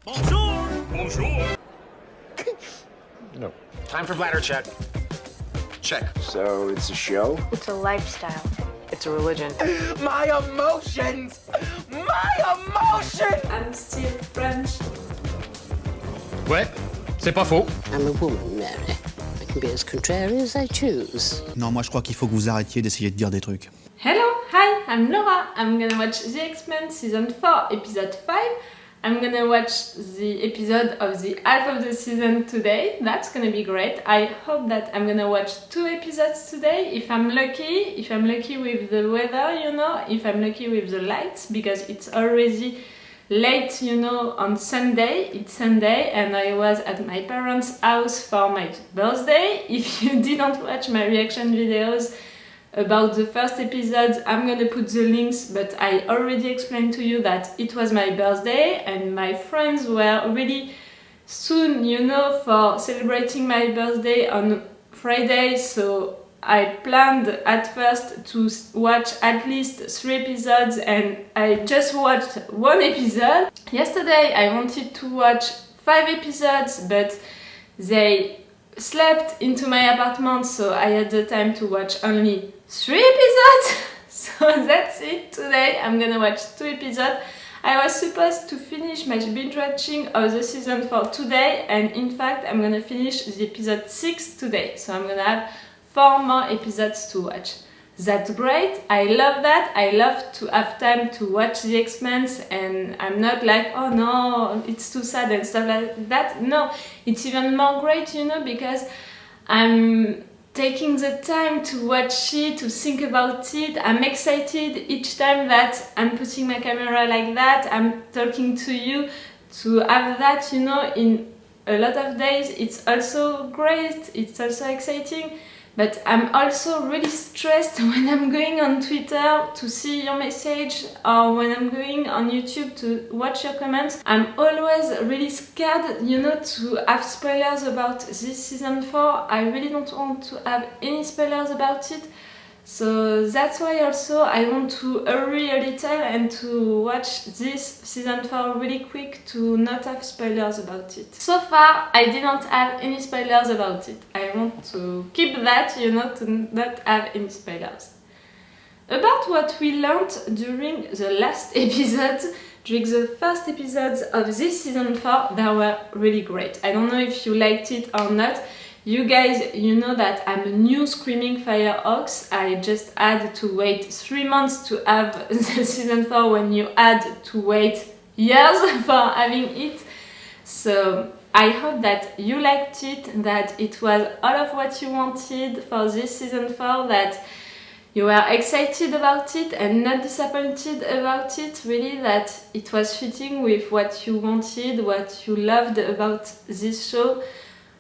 Bonjour! Bonjour! No. Time for bladder check. Check. So it's a show? It's a lifestyle. It's a religion. My emotions! My emotions! I'm still French. Ouais, c'est pas faux. I'm a woman, Mary. I can be as contrary as I choose. Non, moi je crois qu'il faut que vous arrêtiez d'essayer de dire des trucs. Hello, hi, I'm Laura. I'm gonna watch the Expanse season 4, episode 5. I'm gonna watch the episode of the half of the season today. That's gonna be great. I hope that I'm gonna watch 2 episodes today if I'm lucky with the weather, you know, if I'm lucky with the lights, because it's already late, you know, on Sunday. It's Sunday and I was at my parents' house for my birthday. If you didn't watch my reaction videos about the first episodes, I'm gonna put the links, but I already explained to you that it was my birthday and my friends were really soon, you know, for celebrating my birthday on Friday, so I planned at first to watch at least 3 episodes and I just watched 1 episode. Yesterday I wanted to watch 5 episodes, but they slept into my apartment, so I had the time to watch only 3 episodes. So that's it. Today I'm gonna watch 2 episodes. I was supposed to finish my binge watching of the season 4 today, and in fact I'm gonna finish the episode 6 today, so I'm gonna have 4 more episodes to watch. That's great, I love that. I love to have time to watch The Expanse and I'm not like, oh no, it's too sad and stuff like that. No, it's even more great, you know, because I'm taking the time to watch it, to think about it. I'm excited each time that I'm putting my camera like that, I'm talking to you, to have that, you know, in a lot of days. It's also great, it's also exciting. But I'm also really stressed when I'm going on Twitter to see your message or when I'm going on YouTube to watch your comments. I'm always really scared, you know, to have spoilers about this season 4. I really don't want to have any spoilers about it. So that's why also I want to hurry a little and to watch this season 4 really quick to not have spoilers about it. So far I didn't have any spoilers about it. I want to keep that, you know, to not have any spoilers. About what we learned during the last episodes, during the first episodes of this season 4, they were really great. I don't know if you liked it or not. You guys, you know that I'm a new Screaming Fire Ox. I just had to wait 3 months to have the season 4 when you had to wait years for having it. So I hope that you liked it, that it was all of what you wanted for this season 4, that you were excited about it and not disappointed about it, really, that it was fitting with what you wanted, what you loved about this show.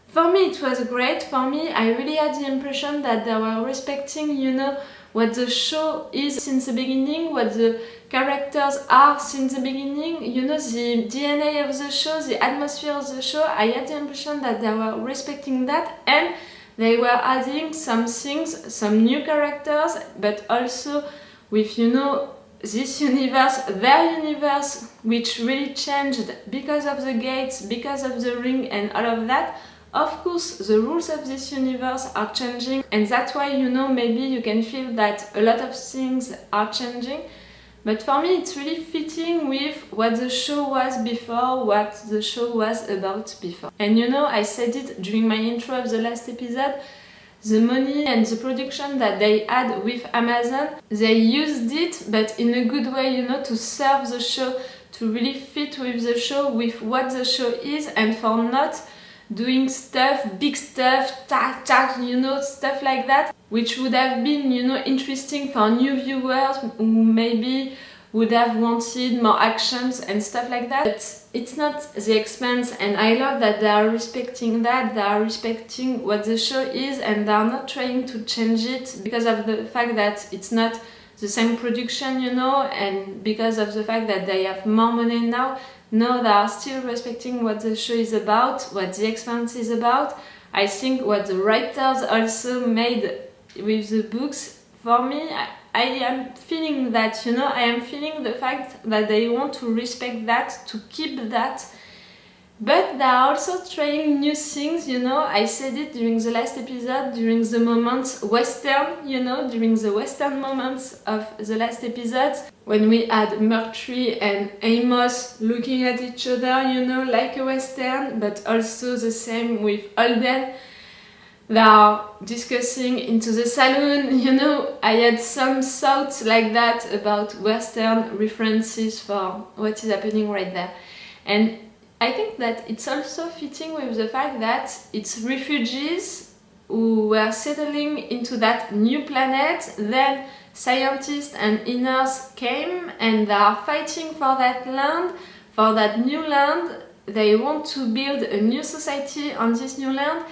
For me it was great. For me, I really had the impression that they were respecting, you know, what the show is since the beginning, what the characters are since the beginning, you know, the DNA of the show, the atmosphere of the show. I had the impression that they were respecting that and they were adding some things, some new characters, but also with, you know, this universe, their universe, which really changed because of the gates, because of the ring and all of that. Of course, the rules of this universe are changing, and that's why, you know, maybe you can feel that a lot of things are changing. But for me, it's really fitting with what the show was before, what the show was about before. And you know, I said it during my intro of the last episode, the money and the production that they had with Amazon, they used it, but in a good way, you know, to serve the show, to really fit with the show, with what the show is, and for not doing stuff, big stuff, you know, stuff like that, which would have been, you know, interesting for new viewers who maybe would have wanted more actions and stuff like that. But it's not The Expanse, and I love that they are respecting that, they are respecting what the show is, and they are not trying to change it because of the fact that it's not the same production, you know, and because of the fact that they have more money now. No, they are still respecting what the show is about, what The Expanse is about. I think what the writers also made with the books, for me, I am feeling that, you know, I am feeling the fact that they want to respect that, to keep that, But they are also trying new things, you know. I said it during the last episode, during the moments Western, you know, during the Western moments of the last episode, when we had Mercury and Amos looking at each other, you know, like a Western, but also the same with Alden. They are discussing into the saloon, you know. I had some thoughts like that about Western references for what is happening right there. And I think that it's also fitting with the fact that it's refugees who were settling into that new planet, then scientists and inners came and they are fighting for that land, for that new land. They want to build a new society on this new land.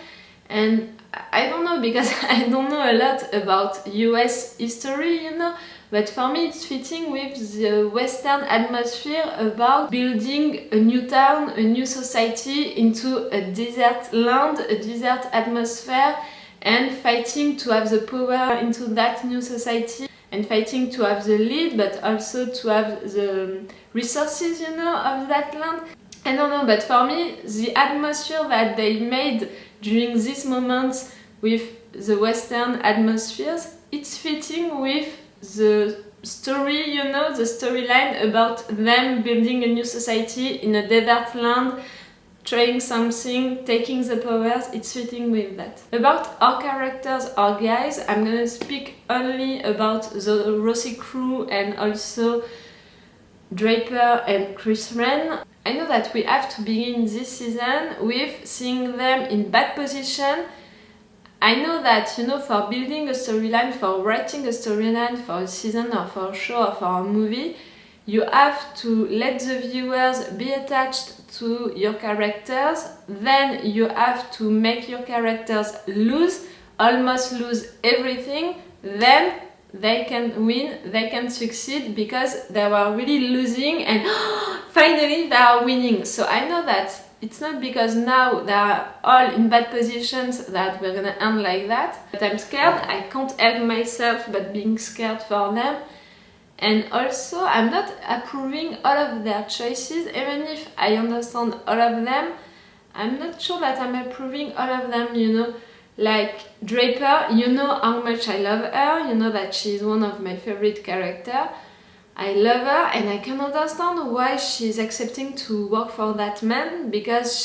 And I don't know, because I don't know a lot about US history, you know, but for me it's fitting with the Western atmosphere about building a new town, a new society into a desert land, a desert atmosphere, and fighting to have the power into that new society, and fighting to have the lead, but also to have the resources, you know, of that land. I don't know, but for me, the atmosphere that they made during these moments with the Western atmospheres, it's fitting with the story, you know, the storyline about them building a new society in a desert land, trying something, taking the powers. It's fitting with that. About our characters, our guys, I'm gonna speak only about the Rossi crew and also Draper and Chris Wren. I know that we have to begin this season with seeing them in bad position. I know that, you know, for building a storyline, for writing a storyline for a season or for a show or for a movie, you have to let the viewers be attached to your characters, then you have to make your characters almost lose everything, then they can win, they can succeed, because they were really losing and finally they are winning. So I know that it's not because now they are all in bad positions that we're gonna end like that, but I'm scared. I can't help myself but being scared for them. And also I'm not approving all of their choices, even if I understand all of them. I'm not sure that I'm approving all of them, you know. Like Draper, you know how much I love her, you know that she's one of my favorite characters. I love her and I can understand why she's accepting to work for that man, because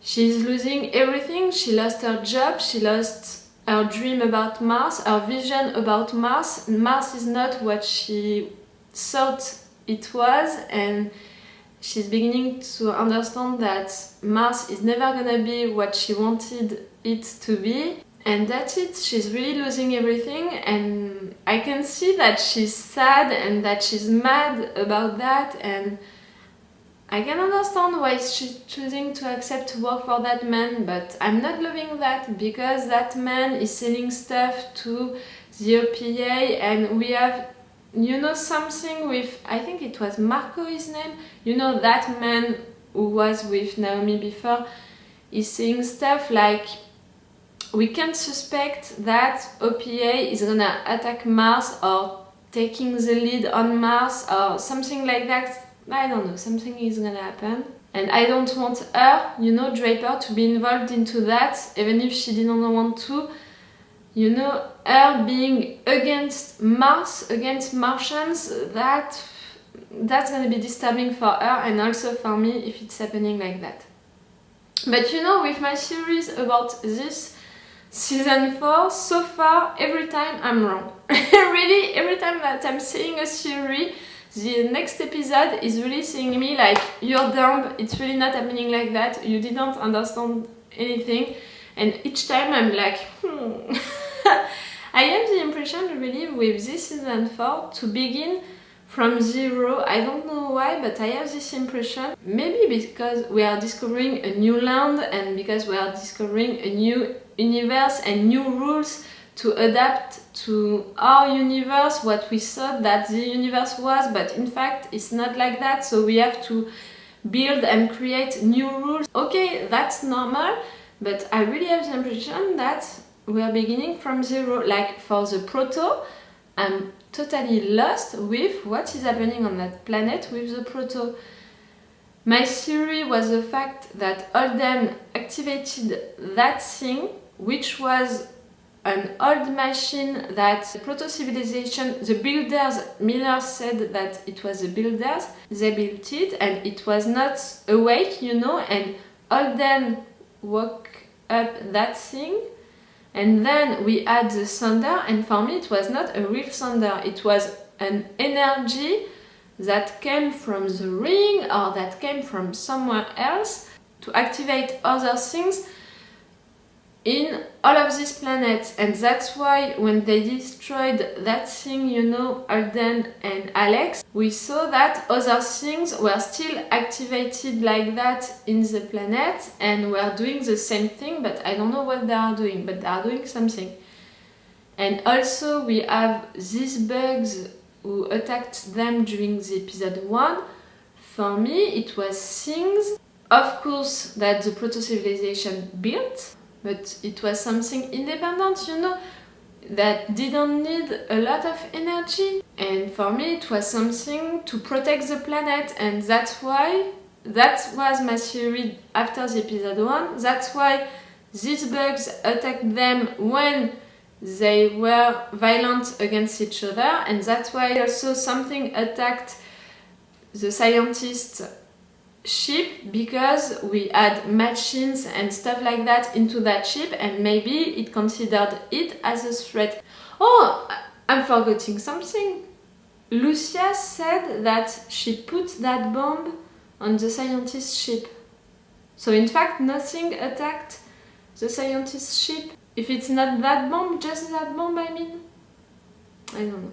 she's losing everything. She lost her job, she lost her dream about Mars, her vision about Mars. Mars is not what she thought it was, and she's beginning to understand that Mars is never gonna be what she wanted it to be. And that's it, she's really losing everything, and I can see that she's sad and that she's mad about that, and I can understand why she's choosing to accept to work for that man, but I'm not loving that, because that man is selling stuff to the OPA, and we have, you know, something with, I think it was Marco his name, you know, that man who was with Naomi before, is saying stuff like, we can't suspect that OPA is gonna attack Mars or taking the lead on Mars or something like that. I don't know, something is gonna happen. And I don't want her, you know, Draper, to be involved into that, even if she didn't want to. You know, her being against Mars, against Martians, that's gonna be disturbing for her and also for me if it's happening like that. But you know, with my theories about this Season 4, so far, every time I'm wrong. Really, every time that I'm saying a theory, the next episode is really saying me like, you're dumb, it's really not happening like that, you didn't understand anything. And each time I'm like, I have the impression really with this Season 4 to begin from zero. I don't know why, but I have this impression. Maybe because we are discovering a new land and because we are discovering a new universe and new rules to adapt to our universe, what we thought that the universe was, but in fact it's not like that, so we have to build and create new rules. Okay, that's normal, but I really have the impression that we are beginning from zero. Like for the Proto, I'm totally lost with what is happening on that planet with the Proto. My theory was the fact that Holden activated that thing, which was an old machine that proto-civilization, the builders, Miller said that it was the builders, they built it and it was not awake, you know, and Holden woke up that thing. And then we had the thunder, and for me it was not a real thunder, it was an energy that came from the ring or that came from somewhere else to activate other things in all of these planets. And that's why when they destroyed that thing, you know, Holden and Alex, we saw that other things were still activated like that in the planet and were doing the same thing, but I don't know what they are doing, but they are doing something. And also we have these bugs who attacked them during the episode 1. For me, it was things, of course, that the proto-civilization built, but it was something independent, you know, that didn't need a lot of energy. And for me, it was something to protect the planet, and that's why, that was my theory after the episode 1, that's why these bugs attacked them when they were violent against each other, and that's why also something attacked the scientist ship, because we had machines and stuff like that into that ship, and maybe it considered it as a threat. Oh, I'm forgetting something. Lucia said that she put that bomb on the scientist ship. So in fact, nothing attacked the scientist ship. If it's not that bomb, just that bomb, I mean. I don't know.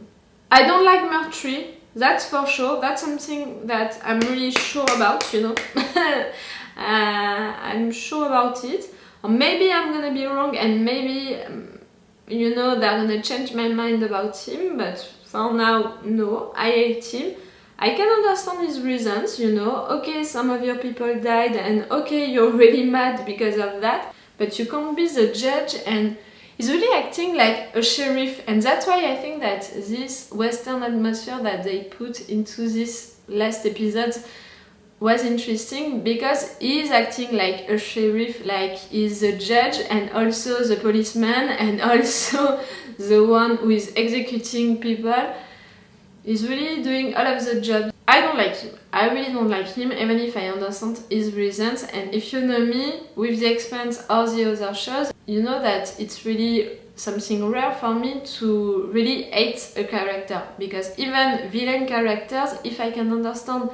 I don't like Mercury, that's for sure. That's something that I'm really sure about, you know. I'm sure about it. Or maybe I'm gonna be wrong, and maybe, you know, they're gonna change my mind about him, but for now, no, I hate him. I can understand his reasons, you know. Okay, some of your people died, and okay, you're really mad because of that. But you can't be the judge, and he's really acting like a sheriff, and that's why I think that this Western atmosphere that they put into this last episode was interesting, because he's acting like a sheriff, like he's the judge and also the policeman and also the one who is executing people. He's really doing all of the job. I don't like him. I really don't like him, even if I understand his reasons. And if you know me, with The Expanse or the other shows, you know that it's really something rare for me to really hate a character. Because even villain characters, if I can understand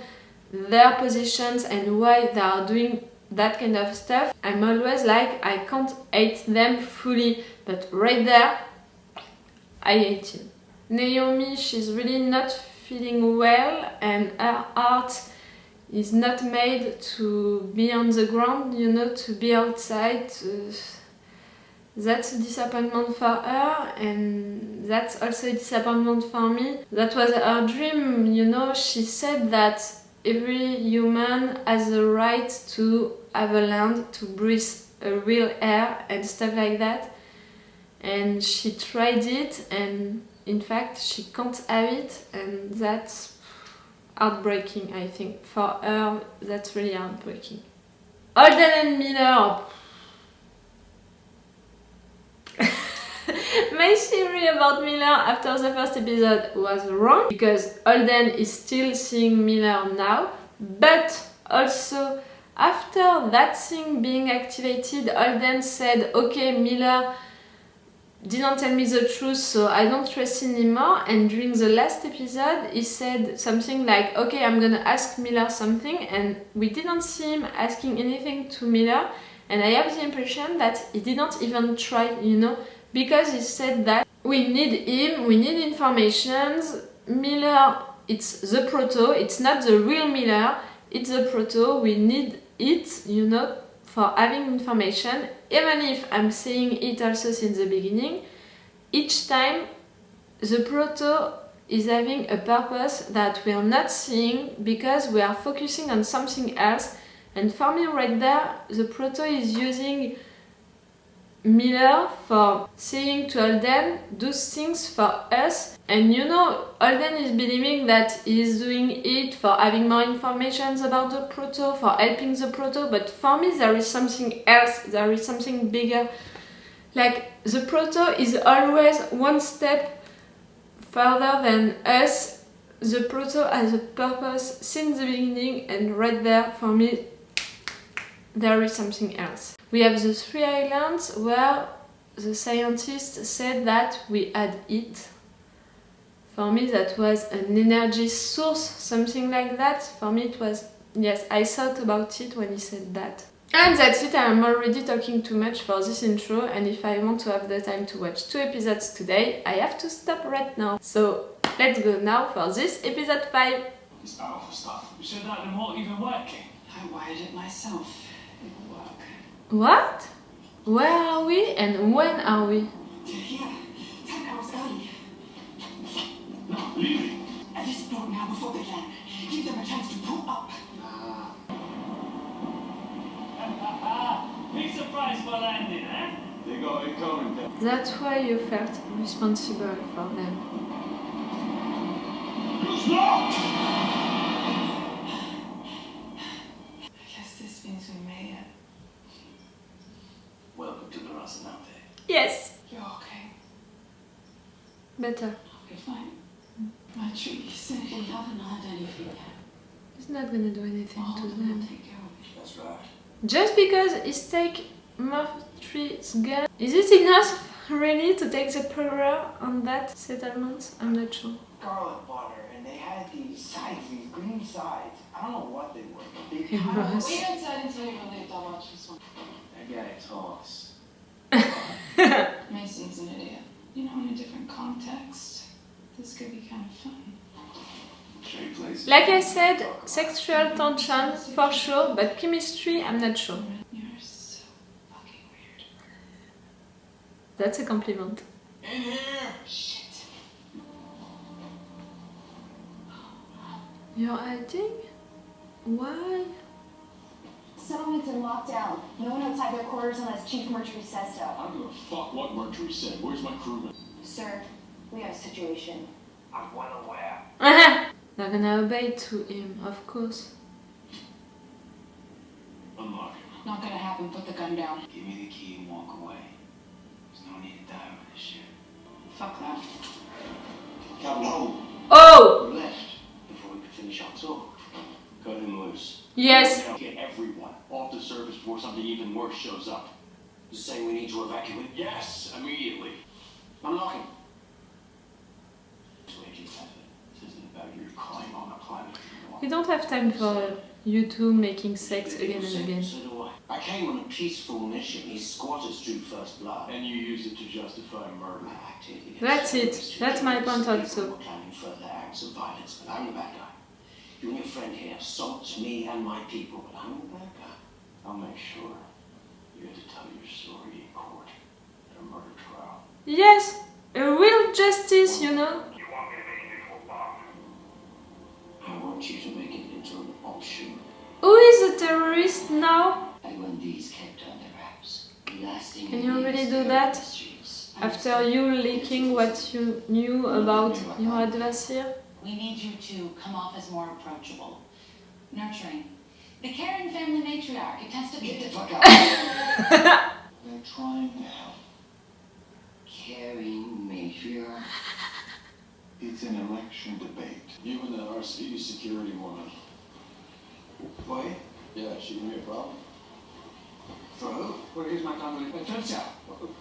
their positions and why they are doing that kind of stuff, I'm always like, I can't hate them fully. But right there, I hate him. Naomi, she's really not feeling well, and her heart is not made to be on the ground, you know, to be outside. That's a disappointment for her, and that's also a disappointment for me. That was her dream, you know. She said that every human has the right to have a land, to breathe a real air and stuff like that. And she tried it, and in fact, she can't have it, and that's heartbreaking, I think. For her, that's really heartbreaking. Holden and Miller. My theory about Miller after the first episode was wrong, because Holden is still seeing Miller now, but also after that thing being activated, Holden said, okay, Miller didn't tell me the truth, so I don't trust him anymore. And during the last episode, he said something like, okay, I'm gonna ask Miller something, and we didn't see him asking anything to Miller, and I have the impression that he didn't even try, you know, because he said that we need him, we need informations. Miller, it's the proto, it's not the real Miller, it's the proto, we need it, you know, for having information. Even if I'm saying it also since the beginning, each time the proto is having a purpose that we are not seeing because we are focusing on something else. And for me right there, the proto is using Miller for saying to Holden, do things for us. And you know, Holden is believing that he's doing it for having more information about the proto, for helping the proto, but for me there is something else, there is something bigger. Like, the proto is always one step further than us. The proto has a purpose since the beginning, and right there, for me, there is something else. We have the 3 islands where the scientists said that we had it. For me that was an energy source, something like that. For me it was, yes, I thought about it when he said that. And that's it, I'm already talking too much for this intro, and if I want to have the time to watch 2 episodes today, I have to stop right now. So let's go now for this episode 5. It's powerful stuff. You said that and won't even work. I wired it myself. It will work. What? Where are we and when are we? Here, 10 hours early. No, leave me. At this point now before they land. Give them a chance to pull up. Big surprise for landing, eh? They got it coming down. That's why you felt responsible for them. Stop! I guess this means we made it. Welcome to the Rocinante. Yes, You're okay. better. Okay, fine. My treaty said we haven't had anything yet. He's not gonna do anything All to of them will them. take care of it. That's right. Just because he's take Murphy's gun, is it enough really to take the power on that settlement? I'm not sure. Garlic butter, and they had these sides, these green sides. I don't know what they were, but they Amos. kind of... Wait outside until you're relieved. I'll watch this one. That guy talks. Mason's an idiot. You know, in a different context, this could be kind of fun. Trade place. Like I said, sexual tension for sure, but chemistry I'm not sure. You're so fucking weird. That's a compliment. In here! Shit. You're hiding? Why? Settlement's in lockdown. No one outside their quarters unless Chief Mercury says so. I don't give a fuck what Mercury said. Where's my crewman? Sir, we have a situation. I'm well aware. They're gonna obey to him, of course. Unlock him. Not gonna happen. Put the gun down. Give me the key and walk away. There's no need to die with this shit. Fuck that. Captain Hope. Oh! We left before we could finish our talk. Cut him loose. Yes. Get everyone off the surface before something even worse shows up. You say we need to evacuate? Yes, immediately. Unlock him. This isn't about your crime on the planet. You don't have time for you two making sex again and again. So do I. I came on a peaceful mission. These squatters drew first blood. And you use it to justify murder. I acted against That's it. terrorists. That's my point People also. were planning further acts of violence, but I'm the bad guy. You and your friend here assault me and my people, but I'm the bad guy. I'll make sure you get to tell your story in court at a murder trial. Yes, a real justice, you know. You want me to make it into a bomb? I want you to make it into an option. Who is the terrorist now? And when these kept under wraps, lasting. Can you really do that? After you leaking what you knew about your adversary? We need you to come off as more approachable. Nurturing. The caring family matriarch. It has to Get the be... fuck out. They're trying to help. Caring matriarch. It's an election debate. You and the RC security woman. What? Yeah, she gonna be a problem. For who? Where is my family? Lucia,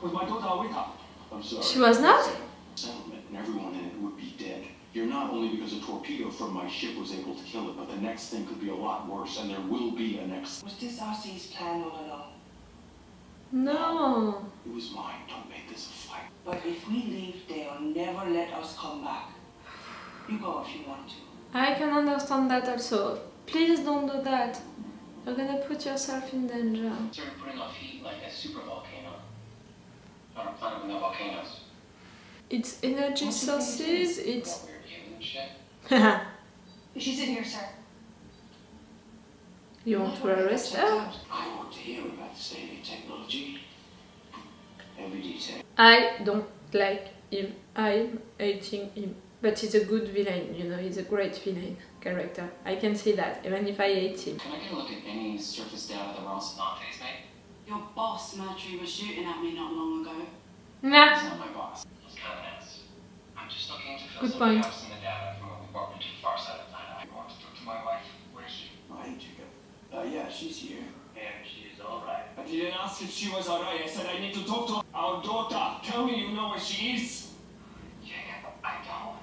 was my daughter with her? I'm sorry. She was not? Settlement and everyone in it would be dead. You're not only because a torpedo from my ship was able to kill it, but the next thing could be a lot worse, and there will be a next. Was this RC's plan all along? No. It was mine. Don't make this a fight. But if we leave, they'll never let us come back. You go if you want to. I can understand that also. Please don't do that. You're gonna put yourself in danger. Started putting off heat like a super volcano. On a planet with no volcanoes. It's energy sources, it's... Weird alien shit. She's in here, sir. You want to arrest her? I want to hear about the state of technology. Every detail. I don't like him. I'm hating him. But he's a good villain, you know, he's a great villain character. I can see that, even if I hate him. Can I get a look at any surface data that Ross not phase mate? Your boss, Mercury, was shooting at me not long ago. Nah. He's not my boss. He's kind of an ass. I'm just looking to fill Good some point. gaps in the data from when we warped into the far side of the planet. I want to talk to my wife. Where is she? Hi, Jacob. Yeah, she's here. And she's alright. I didn't ask if she was alright. I said I need to talk to our daughter. Tell me you know where she is. Jacob, I don't.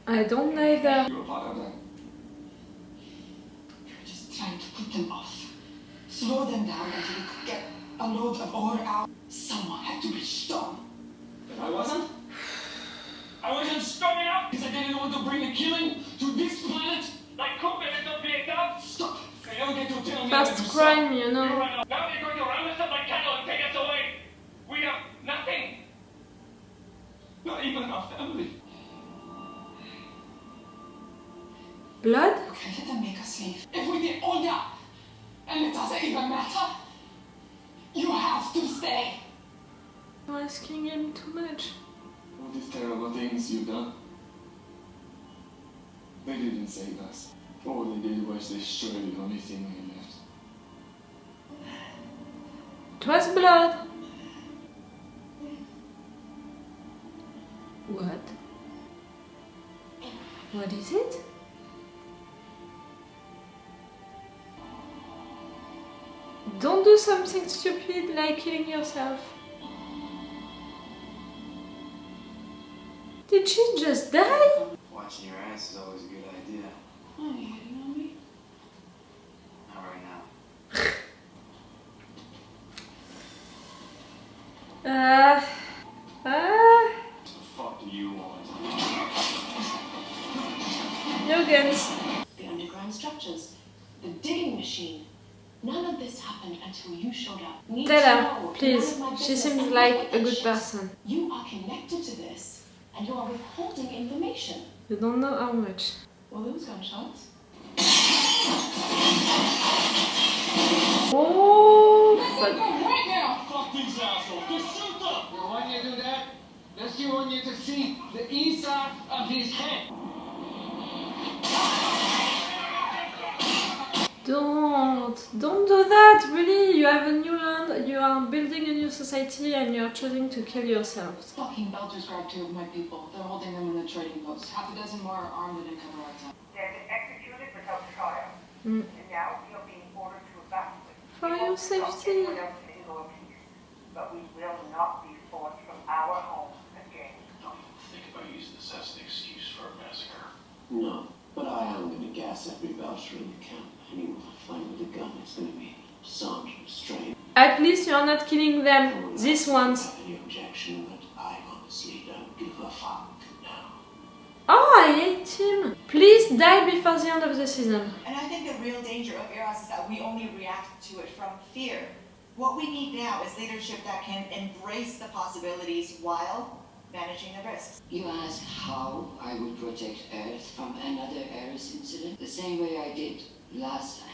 I don't either. You're a part of that. You're just trying to put them off. Slow them down until you could get a load of ore out. Someone had to be stoned. But I wasn't. I wasn't strong enough because I didn't want to bring the killing to this planet. Like Cooper and don't be a dog. Stop. You don't get to tell me how to Fast stop. crime, you know. Now they're going to round us up like cattle and take us away. We have nothing. Not even our family. Blood? Okay, let them make us leave. If we did all that, and it doesn't even matter, you have to stay. You're asking him too much. All these terrible things you've done. They didn't save us. All they did was destroy the only thing we left. It was blood. What? What is it? Don't do something stupid like killing yourself. Did she just die? Watching your ass is always a good idea. Are you hitting on me? Not right now. What the fuck do you want? Yogans. The underground structures, the digging machine. None of this happened until you showed up. Need Tell to her, know, please. none of my She business seems and like look a at good shit. person. You are connected to this, and you are withholding information. You don't know how much. Well, those gunshots. Oh, fuck. Right now! Fuck these assholes. Just shoot them. When you do that, let's you want you to see the inside of his head. Don't do that, really. You have a new land, you are building a new society and you are choosing to kill yourselves. Fucking Belters grabbed 2 of my people. They're holding them in the trading post. Half a dozen more are armed and in cover our time. They've been executed without trial. Mm. And now we are being ordered to evacuate. For We your won't stop safety. anyone else in or peace, but we will not be forced from our homes again. Don't think about using this as an excuse for a massacre. No, but I am going to gas every voucher in the camp. Anyone I find with a gun, it's going to be some restraint. At least you are not killing them, these ones. I don't have any objection, but I honestly don't give a fuck now. Oh, I hate him. Please die before the end of the season. And I think the real danger of Eros is that we only react to it from fear. What we need now is leadership that can embrace the possibilities while managing the risks. You ask how I would protect Earth from another Eris incident? The same way I did last time.